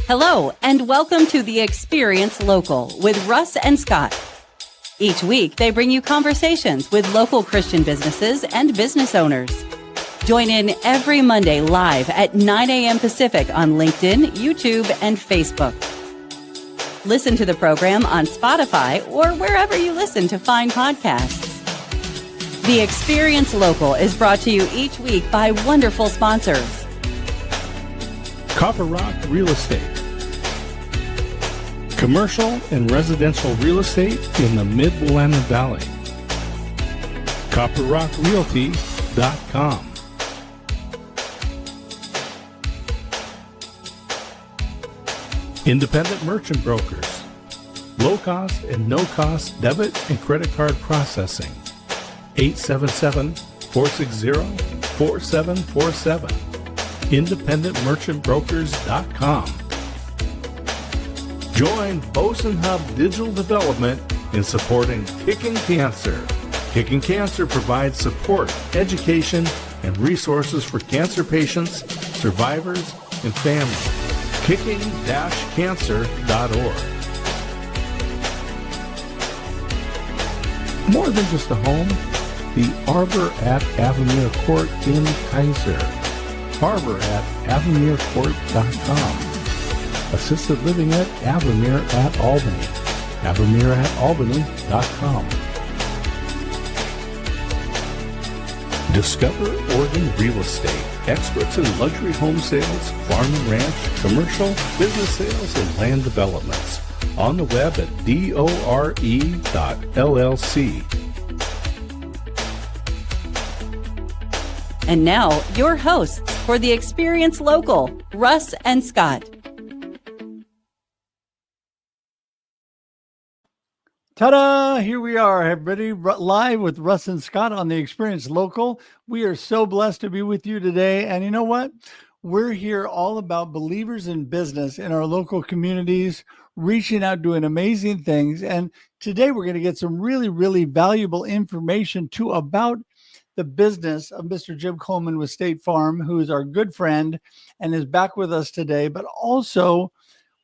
Hello, and welcome to the Experience Local with Russ and Scott. Each week, they bring you conversations with local Christian businesses and business owners. Join in every Monday live at 9 a.m. Pacific on LinkedIn, YouTube, and Facebook. Listen to the program on Spotify or wherever you listen to fine podcasts. The Experience Local is brought to you each week by wonderful sponsors. Copper Rock Real Estate. Commercial and residential real estate in the Mid-Willamette Valley. CopperRockRealty.com. Independent Merchant Brokers. Low-cost and no-cost debit and credit card processing. 877-460-4747. IndependentMerchantBrokers.com. Join Boson Hub Digital Development in supporting Kicking Cancer. Kicking Cancer provides support, education, and resources for cancer patients, survivors, and families. Kicking-cancer.org. More than just a home, the Arbor at Avamere Court in Kaiser. Arbor at AvamereCourt.com. Assisted living at Avamere at Albany. AvamereAtAlbany.com. Discover Oregon Real Estate. Experts in luxury home sales, farm and ranch, commercial, business sales, and land developments. On the web at dore.llc. And now, your hosts for the Experience Local, Russ and Scott. Ta-da! Here we are, everybody, live with Russ and Scott on the Experience Local. We are so blessed to be with you today. And you know what? We're here all about believers in business in our local communities, reaching out, doing amazing things. And today we're going to get some really, really valuable information too about the business of Mr. Jim Kuhlman with State Farm, who is our good friend and is back with us today. But also,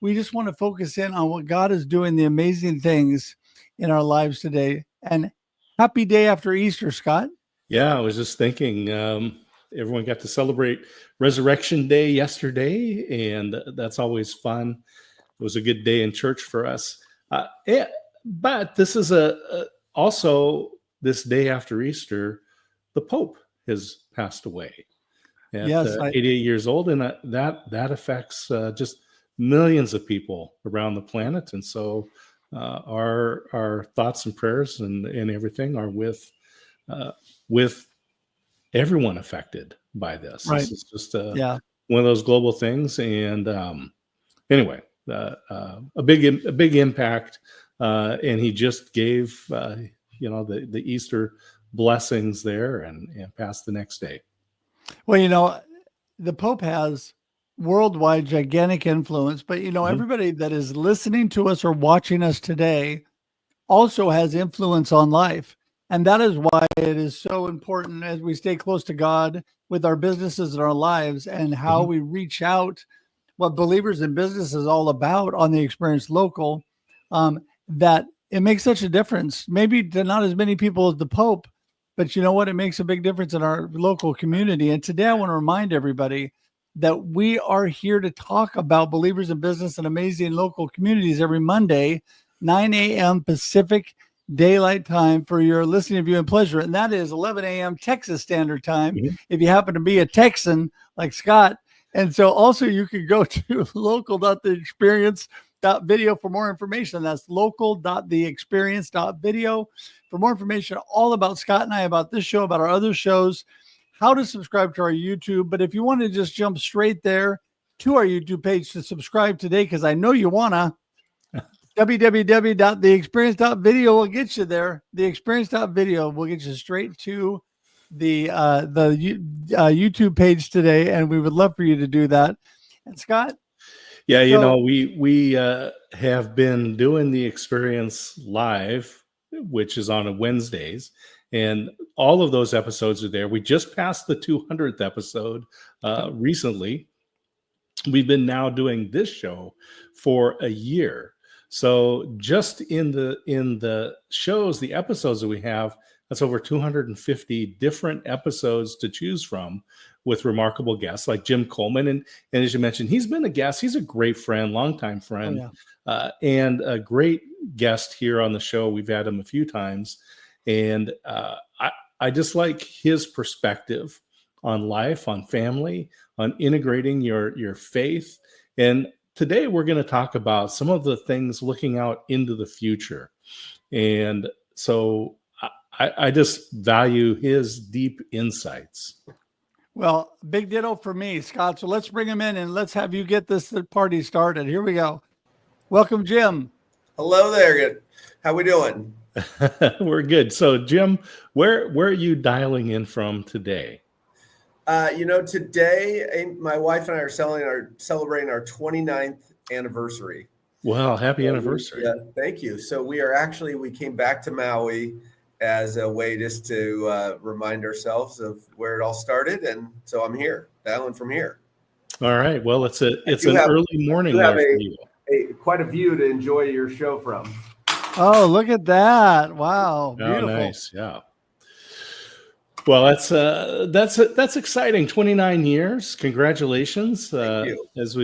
we just want to focus in on what God is doing, the amazing things in our lives today. And happy day after Easter, Scott. Yeah, I was just thinking, everyone got to celebrate Resurrection Day yesterday, and that's always fun. It was a good day in church for us. But this is also this day after Easter, the Pope has passed away at 88 years old, and that affects just millions of people around the planet. And so our thoughts and prayers and everything are with everyone affected by this. Right. This is just one of those global things. And anyway, a big impact. And he just gave the Easter blessings there and passed the next day. Well, the Pope has worldwide gigantic influence, but everybody that is listening to us or watching us today also has influence on life. And that is why it is so important as we stay close to God with our businesses and our lives and how we reach out, what Believers in Business is all about on the Experience Local, that it makes such a difference. Maybe to not as many people as the Pope, but you know what? It makes a big difference in our local community. And today I want to remind everybody that we are here to talk about believers in business and amazing local communities every Monday, 9 a.m. Pacific Daylight Time for your listening, view, and pleasure. And that is 11 a.m. Texas Standard Time, if you happen to be a Texan like Scott. And so also you can go to local.theexperience.video for more information. That's local.theexperience.video for more information all about Scott and I, about this show, about our other shows, how to subscribe to our YouTube. But if you want to just jump straight there to our YouTube page to subscribe today, because I know you want to, www.theexperience.video will get you there. Theexperience.video will get you straight to the YouTube page today, and we would love for you to do that. And Scott? Yeah, we have been doing the Experience Live, which is on Wednesdays, and all of those episodes are there. We just passed the 200th episode recently, we've been now doing this show for a year. So just in the shows, the episodes that we have, that's over 250 different episodes to choose from with remarkable guests like Jim Kuhlman. And as you mentioned, he's been a guest. He's a great friend, longtime friend, and a great guest here on the show. We've had him a few times. And I just like his perspective on life, on family, on integrating your faith. And today we're going to talk about some of the things looking out into the future. And so I just value his deep insights. Well, big ditto for me, Scott. So let's bring him in and let's have you get this party started. Here we go. Welcome, Jim. Hello there. How we doing? We're good. So, Jim, where are you dialing in from today? Today my wife and I are celebrating our 29th anniversary. Wow, happy anniversary. Yeah, thank you. So we came back to Maui as a way just to remind ourselves of where it all started. And so I'm here, dialing from here. All right. Well, it's an early morning there for you. Quite a view to enjoy your show from. Oh, look at that. Wow. Beautiful. Oh, nice. Yeah. Well, that's exciting. 29 years. Congratulations. Thank you. As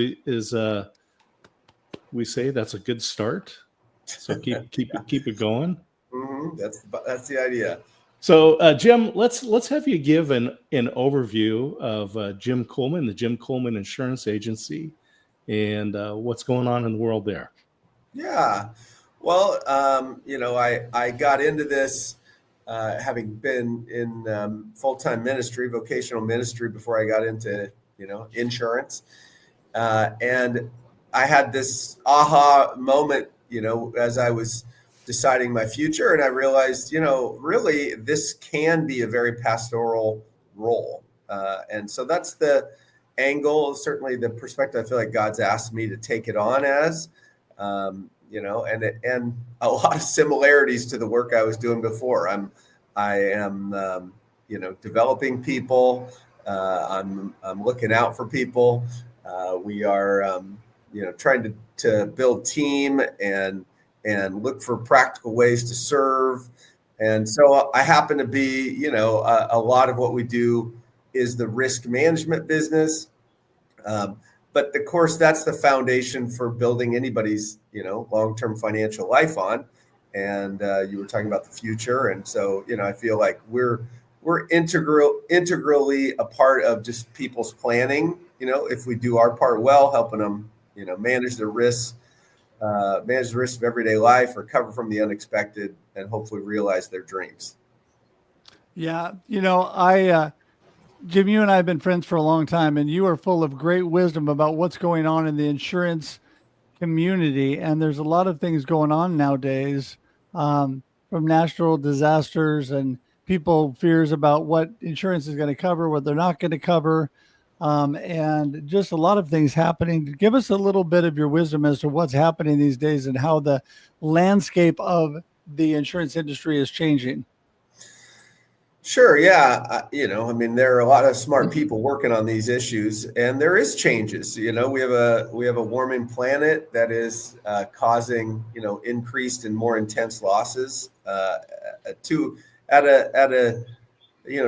we say, that's a good start. So keep it going. Mm-hmm. That's the idea. So, Jim, let's have you give an overview of Jim Kuhlman, the Jim Kuhlman Insurance Agency, and what's going on in the world there. Yeah. Well, I got into this having been in full-time ministry, vocational ministry before I got into, insurance. And I had this aha moment, as I was deciding my future. And I realized, really this can be a very pastoral role. And so that's the angle, certainly the perspective I feel like God's asked me to take it on as, and a lot of similarities to the work I was doing before. I am developing people. I'm looking out for people. We are, trying to build team and look for practical ways to serve. And so I happen to be, a lot of what we do is the risk management business. But of course, that's the foundation for building anybody's, long-term financial life on. And you were talking about the future. And so, I feel like we're integrally a part of just people's planning, if we do our part well, helping them, manage the risks of everyday life, recover from the unexpected, and hopefully realize their dreams. Yeah. Jim, you and I have been friends for a long time, and you are full of great wisdom about what's going on in the insurance community. And there's a lot of things going on nowadays, from natural disasters and people fears about what insurance is going to cover, what they're not going to cover. And just a lot of things happening. Give us a little bit of your wisdom as to what's happening these days and how the landscape of the insurance industry is changing. Sure. Yeah. There are a lot of smart people working on these issues, and there is changes. We have a warming planet that is causing, increased and more intense losses at a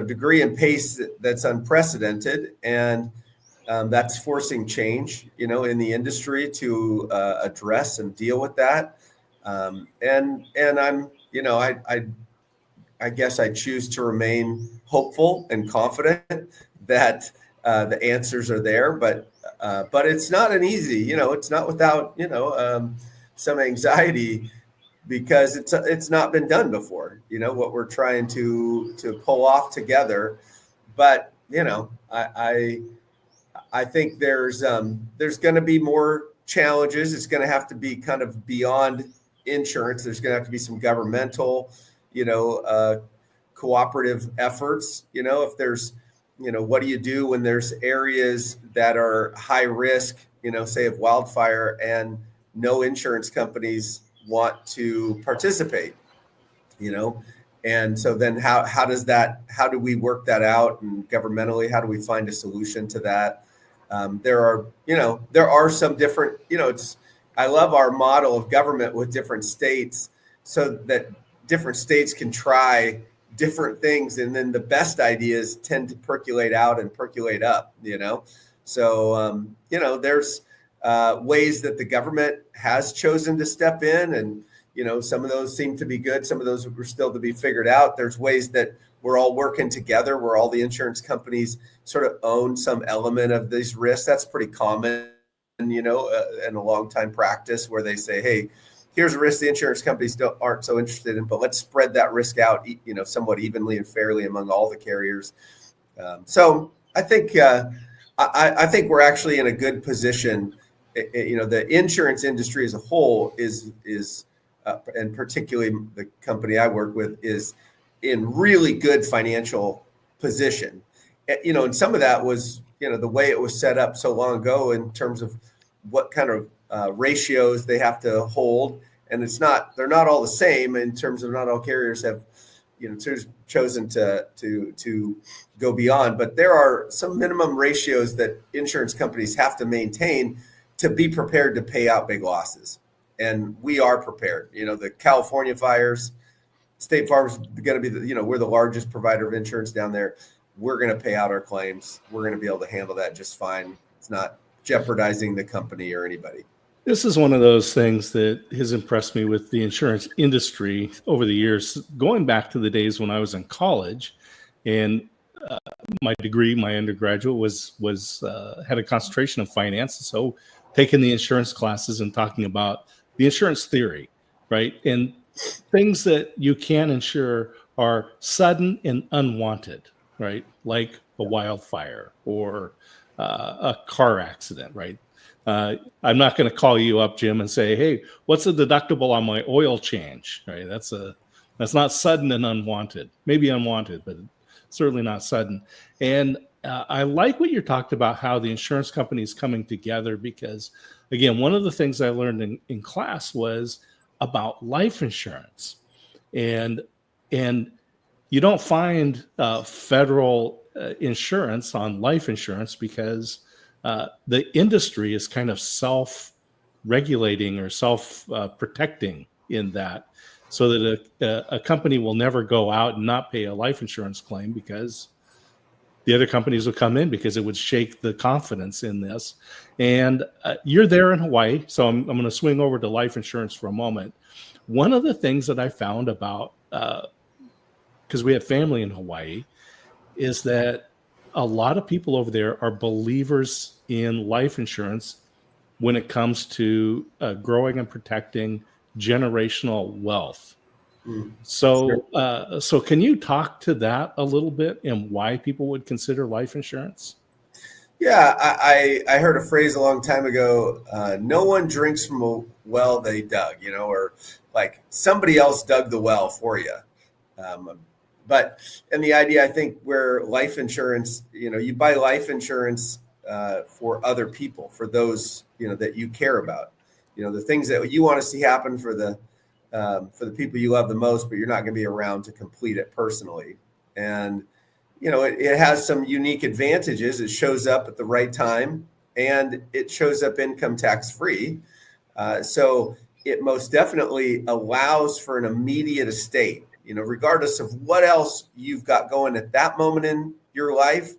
degree and pace that's unprecedented. And that's forcing change, in the industry to address and deal with that. And I'm, I guess I choose to remain hopeful and confident that the answers are there, but it's not an easy, it's not without, some anxiety, because it's not been done before, what we're trying to pull off together. But, I think there's going to be more challenges. It's going to have to be kind of beyond insurance. There's going to have to be some governmental, cooperative efforts. If there's, what do you do when there's areas that are high risk, say of wildfire, and no insurance companies want to participate, and so then how do we work that out, and governmentally, how do we find a solution to that? there are some different, I love our model of government with different states so that different states can try different things. And then the best ideas tend to percolate out and percolate up, So, there's ways that the government has chosen to step in, and, some of those seem to be good. Some of those are still to be figured out. There's ways that we're all working together where all the insurance companies sort of own some element of these risks. That's pretty common, in a long time practice where they say, hey, here's a risk the insurance companies aren't so interested in, but let's spread that risk out, somewhat evenly and fairly among all the carriers. So I think I think we're actually in a good position. The insurance industry as a whole is and particularly the company I work with is in really good financial position. And some of that was, the way it was set up so long ago in terms of what kind of ratios they have to hold. And they're not all the same in terms of not all carriers have, chosen to go beyond, but there are some minimum ratios that insurance companies have to maintain to be prepared to pay out big losses. And we are prepared. The California fires, State Farm's going to be, we're the largest provider of insurance down there. We're going to pay out our claims. We're going to be able to handle that just fine. It's not jeopardizing the company or anybody. This is one of those things that has impressed me with the insurance industry over the years, going back to the days when I was in college, and my degree, my undergraduate was had a concentration of finance. So taking the insurance classes and talking about the insurance theory, right? And things that you can insure are sudden and unwanted, right? Like a wildfire or a car accident, right? I'm not going to call you up, Jim, and say, "Hey, what's the deductible on my oil change?" Right? That's not sudden and unwanted. Maybe unwanted, but certainly not sudden. And I like what you talked about, how the insurance company is coming together, because, again, one of the things I learned in class was about life insurance, and you don't find federal insurance on life insurance because the industry is kind of self-regulating or self-protecting in that, so that a company will never go out and not pay a life insurance claim because the other companies will come in, because it would shake the confidence in this. And you're there in Hawaii, so I'm going to swing over to life insurance for a moment. One of the things that I found about, because we have family in Hawaii, is that a lot of people over there are believers in life insurance when it comes to growing and protecting generational wealth. So, Sure. So can you talk to that a little bit and why people would consider life insurance? Yeah, I heard a phrase a long time ago, no one drinks from a well they dug, or like somebody else dug the well for you. And the idea, I think, where life insurance, you buy life insurance for other people, for those, that you care about, the things that you want to see happen for the people you love the most, but you're not going to be around to complete it personally. And, it has some unique advantages. It shows up at the right time, and it shows up income tax free. So it most definitely allows for an immediate estate, regardless of what else you've got going at that moment in your life,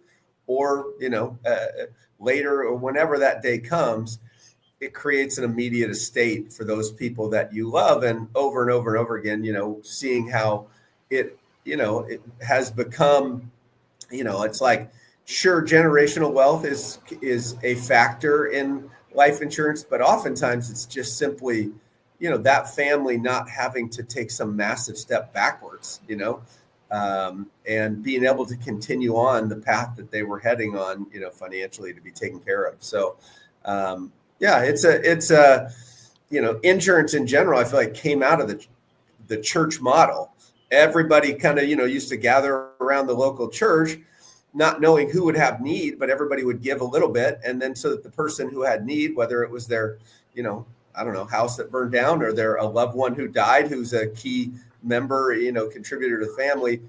or, later or whenever that day comes. It creates an immediate estate for those people that you love. And over and over again, seeing how it has become, it's like, sure, generational wealth is a factor in life insurance, but oftentimes it's just simply, that family not having to take some massive step backwards, and being able to continue on the path that they were heading on, financially, to be taken care of. So, yeah, it's insurance in general, I feel like, came out of the church model. Everybody kind of, used to gather around the local church, not knowing who would have need, but everybody would give a little bit. And then so that the person who had need, whether it was their, house that burned down, or a loved one who died, who's a key member, contributor to the family,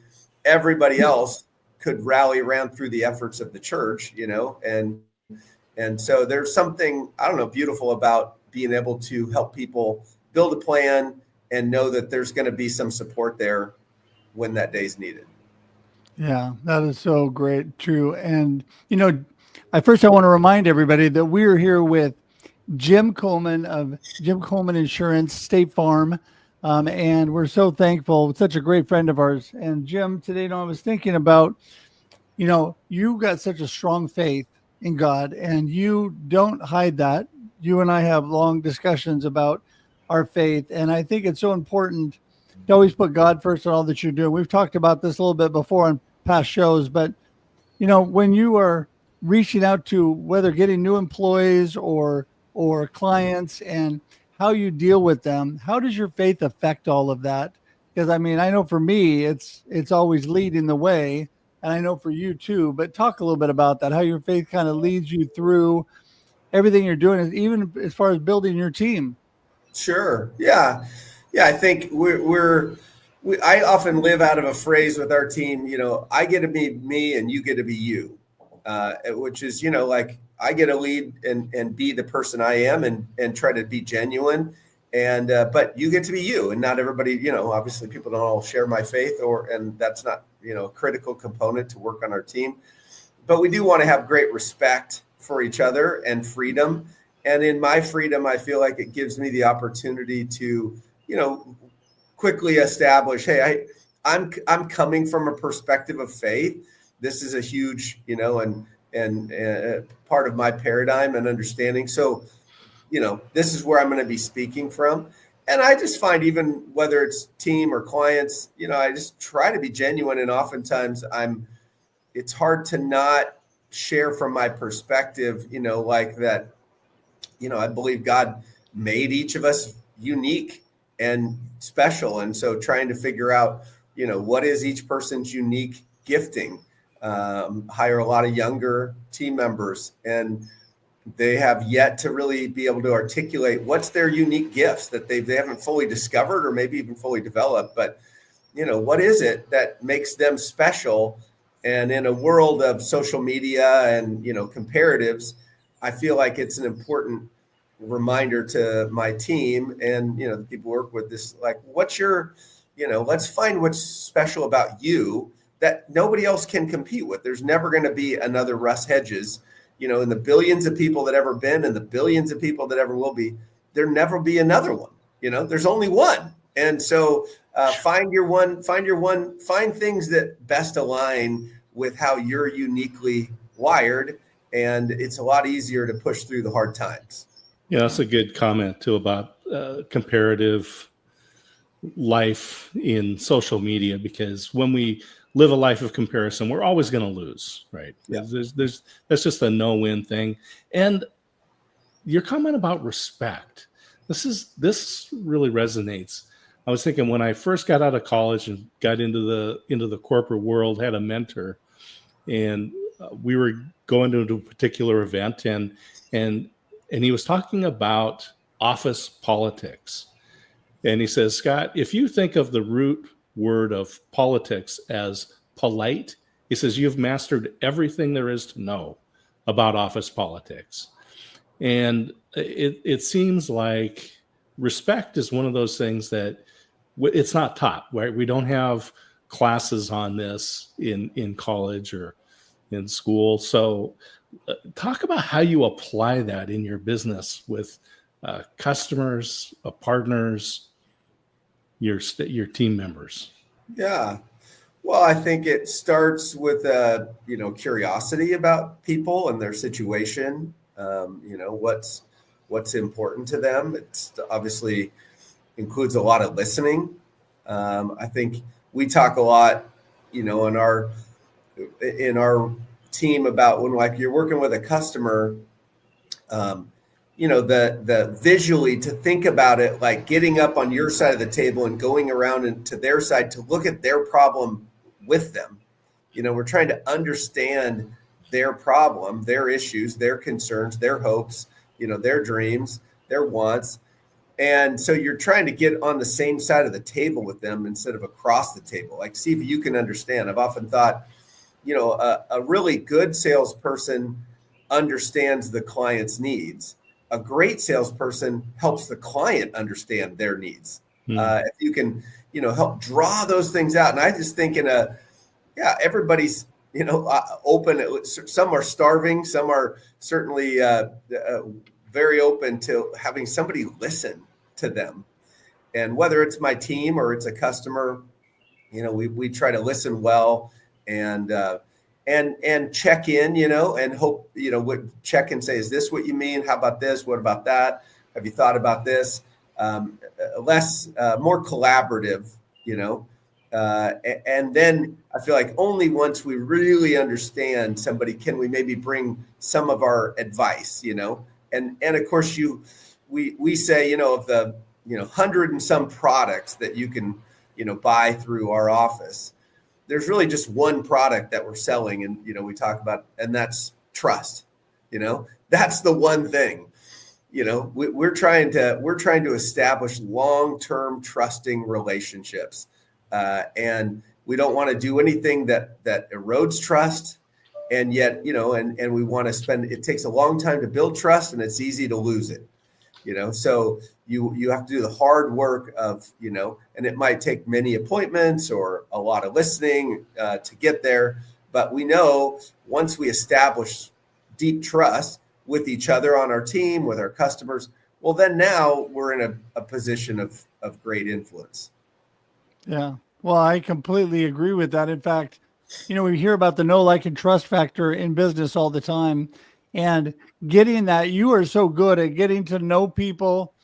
everybody else could rally around through the efforts of the church, and And so there's something, I don't know, beautiful about being able to help people build a plan and know that there's going to be some support there when that day's needed. Yeah, that is so great. True. And, I want to remind everybody that we're here with Jim Kuhlman of Jim Kuhlman Insurance, State Farm. And we're so thankful, such a great friend of ours. And Jim, today, I was thinking about, you got such a strong faith in God and you don't hide that. You and I have long discussions about our faith. And I think it's so important to always put God first in all that you're doing. We've talked about this a little bit before on past shows, but when you are reaching out to whether getting new employees or clients and how you deal with them, how does your faith affect all of that? Because I know for me, it's always leading the way, and I know for you too. But talk a little bit about that, how your faith kind of leads you through everything you're doing, even as far as building your team. Sure. Yeah. I think I often live out of a phrase with our team, I get to be me and you get to be you, which is, like I get to lead and be the person I am and try to be genuine. And, but you get to be you, and not everybody, obviously people don't all share my faith and that's not, a critical component to work on our team, but we do want to have great respect for each other and freedom. And in my freedom, I feel like it gives me the opportunity to, quickly establish, hey, I'm coming from a perspective of faith. This is a huge, and part of my paradigm and understanding. So, this is where I'm going to be speaking from. And I just find, even whether it's team or clients, I just try to be genuine. And oftentimes it's hard to not share from my perspective, like that, I believe God made each of us unique and special. And so trying to figure out, what is each person's unique gifting. Hire a lot of younger team members, and they have yet to really be able to articulate what's their unique gifts that they haven't fully discovered or maybe even fully developed. But, what is it that makes them special? And in a world of social media and, comparatives, I feel like it's an important reminder to my team and, the people who work with this, like, what's your, let's find what's special about you that nobody else can compete with. There's never going to be another Russ Hedges, in the billions of people that ever been and the billions of people that ever will be. There never be another one. There's only one. And so find things that best align with how you're uniquely wired. And it's a lot easier to push through the hard times. Yeah, that's a good comment too about comparative life in social media, because when we live a life of comparison, we're always going to lose, right? Yeah. That's just a no-win thing. And your comment about respect, this really resonates. I was thinking when I first got out of college and got into the corporate world, had a mentor, and we were going to a particular event, and he was talking about office politics. And he says, Scott, if you think of the root word of politics as polite, he says, you've mastered everything there is to know about office politics. And it seems like respect is one of those things that it's not taught, right? We don't have classes on this in college or in school. So talk about how you apply that in your business with customers, partners, your team members. Yeah. Well, I think it starts with curiosity about people and their situation. What's important to them. It's obviously includes a lot of listening. I think we talk a lot, in our team about when, like, you're working with a customer, the visually to think about it, like getting up on your side of the table and going around and to their side to look at their problem with them. We're trying to understand their problem, their issues, their concerns, their hopes, their dreams, their wants. And so you're trying to get on the same side of the table with them instead of across the table. Like, see if you can understand. I've often thought, a really good salesperson understands the client's needs. A great salesperson helps the client understand their needs. If you can, help draw those things out. And I just think everybody's, open. Some are starving. Some are certainly very open to having somebody listen to them. And whether it's my team or it's a customer, we try to listen well and check in, and hope, check and say, is this what you mean? How about this? What about that? Have you thought about this? More collaborative, and then I feel like only once we really understand somebody can we maybe bring some of our advice, and of course we say, of the, 100 and some products that you can, buy through our office. There's really just one product that we're selling. And, we talk about, and that's trust, that's the one thing, we're trying to establish long-term trusting relationships. And we don't want to do anything that erodes trust. And yet, and we want to it takes a long time to build trust and it's easy to lose it, so you have to do the hard work of, and it might take many appointments or a lot of listening to get there. But we know once we establish deep trust with each other on our team, with our customers, well, then now we're in a position of great influence. Yeah. Well, I completely agree with that. In fact, we hear about the know, like, and trust factor in business all the time. And getting that, you are so good at getting to know people.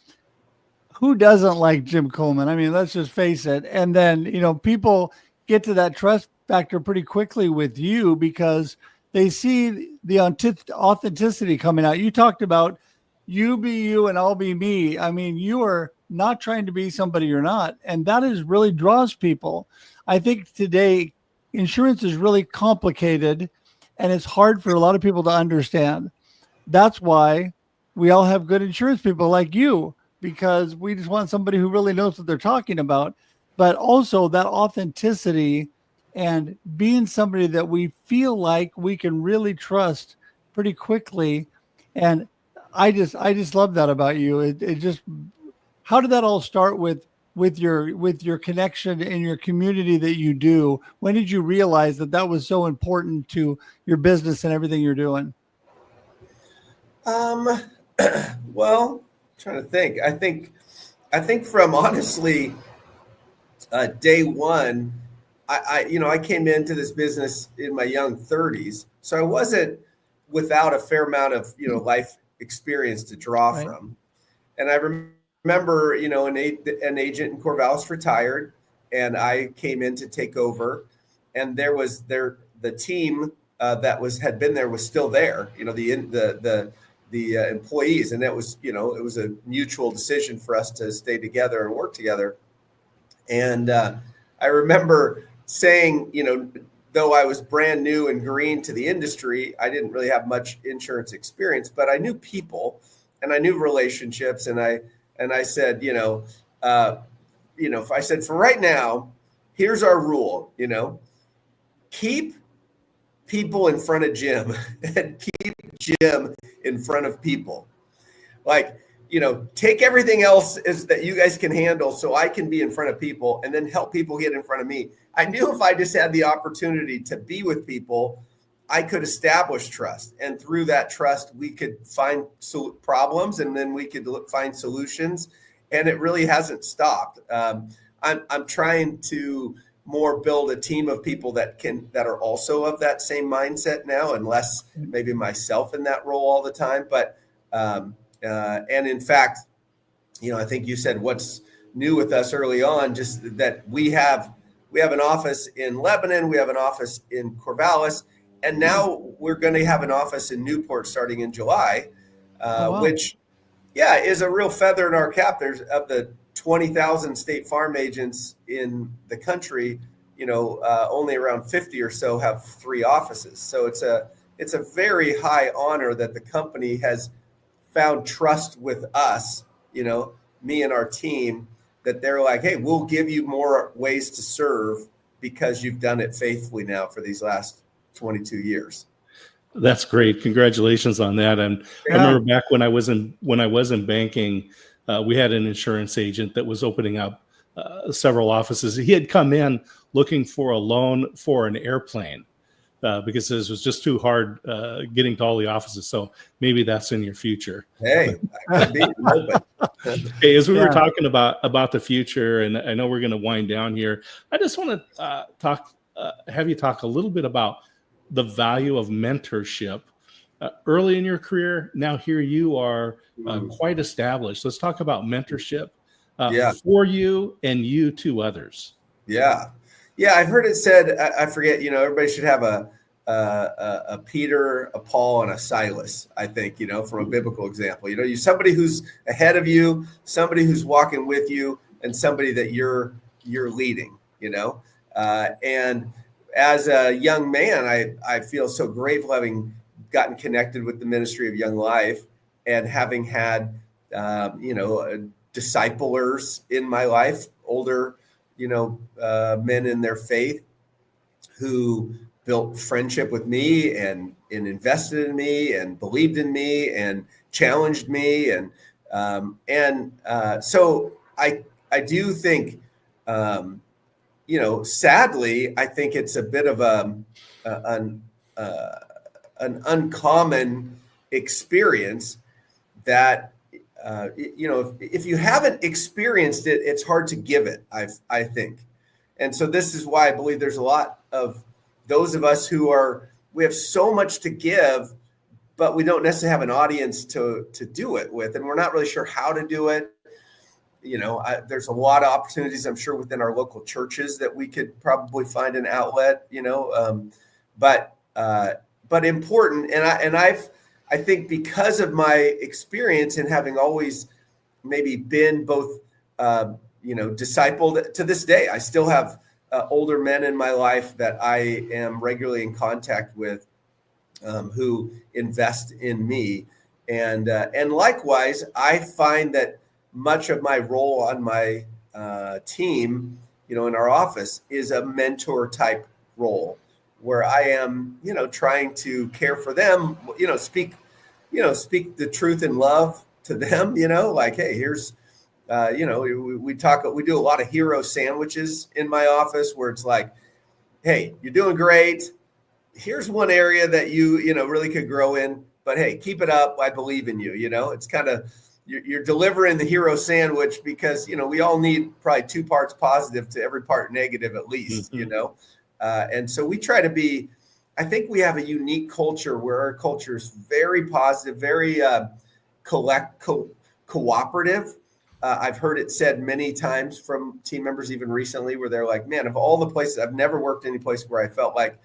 Who doesn't like Jim Kuhlman? I mean, let's just face it. And then, people get to that trust factor pretty quickly with you because they see the authenticity coming out. You talked about you be you and I'll be me. I mean, you are not trying to be somebody you're not. And that really draws people. I think today insurance is really complicated and it's hard for a lot of people to understand. That's why we all have good insurance people like you, because we just want somebody who really knows what they're talking about, but also that authenticity and being somebody that we feel like we can really trust pretty quickly. And I just love that about you. It just, how did that all start with your connection in your community that you do? When did you realize that was so important to your business and everything you're doing? Well, trying to think. I think from honestly day one, I came into this business in my young 30s, so I wasn't without a fair amount of life experience to draw from. And I remember an agent in Corvallis retired, and I came in to take over, and the team that had been there was still there. The employees, and it was a mutual decision for us to stay together and work together. And I remember saying, though I was brand new and green to the industry, I didn't really have much insurance experience, but I knew people and I knew relationships. And I said, if I said, for right now, here's our rule, keep people in front of Jim and keep Jim in front of people. Like, take everything else that you guys can handle so I can be in front of people, and then help people get in front of me. I knew if I just had the opportunity to be with people, I could establish trust. And through that trust, we could find problems, and then we could find solutions. And it really hasn't stopped. I'm trying to more build a team of people that are also of that same mindset now, and less maybe myself in that role all the time. But and in fact, I think you said what's new with us early on, just that we have an office in Lebanon, we have an office in Corvallis, and now we're going to have an office in Newport starting in July, which is a real feather in our cap. There's of the 20,000 State Farm agents in the country, only around 50 or so have 3 offices. So it's a very high honor that the company has found trust with us, me and our team, that they're like, hey, we'll give you more ways to serve because you've done it faithfully now for these last 22 years. That's great. Congratulations on that. And I remember back when I was in banking, we had an insurance agent that was opening up several offices. He had come in looking for a loan for an airplane because this was just too hard getting to all the offices. So maybe that's in your future. Hey, I could be open. Hey, as we were talking about the future, and I know we're going to wind down here, I just want to have you talk a little bit about the value of mentorship early in your career. Now here you are quite established. Let's talk about mentorship for you and you to others. Yeah, I've heard it said. I forget. Everybody should have a Peter, a Paul, and a Silas. I think from a biblical example. You somebody who's ahead of you, somebody who's walking with you, and somebody that you're leading. And as a young man, I feel so grateful having gotten connected with the Ministry of Young Life and having had, disciplers in my life, older, men in their faith who built friendship with me and invested in me and believed in me and challenged me. So I do think, sadly, I think it's a bit of an uncommon experience that, if you haven't experienced it, it's hard to give it, I think. And so this is why I believe there's a lot of those of us we have so much to give, but we don't necessarily have an audience to do it with. And we're not really sure how to do it. There's a lot of opportunities, I'm sure, within our local churches that we could probably find an outlet, but important. And I think because of my experience in having always maybe been both, discipled to this day, I still have older men in my life that I am regularly in contact with, who invest in me. And likewise, I find that much of my role on my team, in our office, is a mentor type role where I am, trying to care for them, speak the truth in love to them, like, hey, here's, we do a lot of hero sandwiches in my office where it's like, hey, you're doing great. Here's one area that you really could grow in, but hey, keep it up. I believe in you. It's kind of, you're delivering the hero sandwich because, we all need probably 2 parts positive to every part negative, at least, and so we try to be, I think we have a unique culture where our culture is very positive, very cooperative. I've heard it said many times from team members, even recently, where they're like, man, of all the places, I've never worked any place where I felt like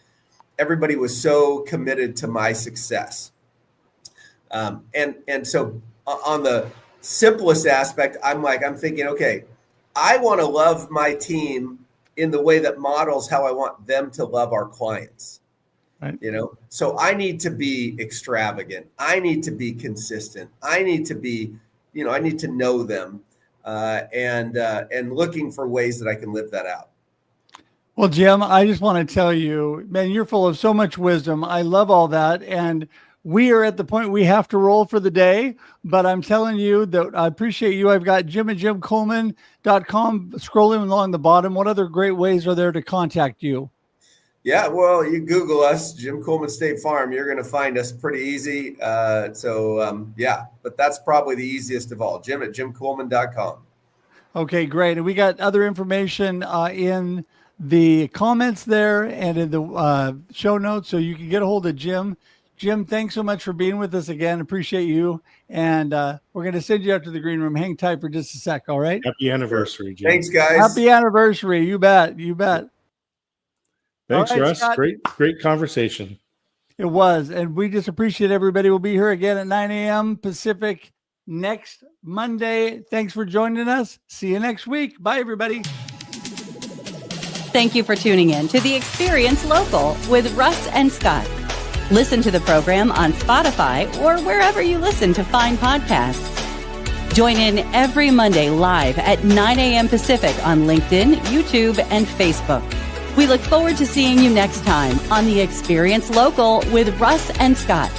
everybody was so committed to my success. And so on the simplest aspect, I'm thinking, okay, I want to love my team in the way that models how I want them to love our clients. Right. So I need to be extravagant. I need to be consistent. I need to be, I need to know them, and looking for ways that I can live that out. Well, Jim, I just want to tell you, man, you're full of so much wisdom. I love all that. And we are at the point we have to roll for the day, but I'm telling you that I appreciate you. I've got Jim at jimkuhlman.com scrolling along the bottom. What other great ways are there to contact you? Yeah, well, you Google us, Jim Kuhlman State Farm. You're going to find us pretty easy. But that's probably the easiest of all. Jim at jimkuhlman.com. Okay, great. And we got other information in the comments there and in the show notes, so you can get a hold of Jim. Jim, thanks so much for being with us again. Appreciate you. And we're going to send you up to the green room. Hang tight for just a sec. All right. Happy anniversary, Jim. Thanks, guys. Happy anniversary. You bet. You bet. Thanks, right, Russ. Scott. Great conversation. It was. And we just appreciate everybody. We'll be here again at 9 a.m. Pacific next Monday. Thanks for joining us. See you next week. Bye, everybody. Thank you for tuning in to The Experience Local with Russ and Scott. Listen to the program on Spotify or wherever you listen to fine podcasts. Join in every Monday live at 9 a.m. Pacific on LinkedIn, YouTube, and Facebook. We look forward to seeing you next time on The Experience Local with Russ and Scott.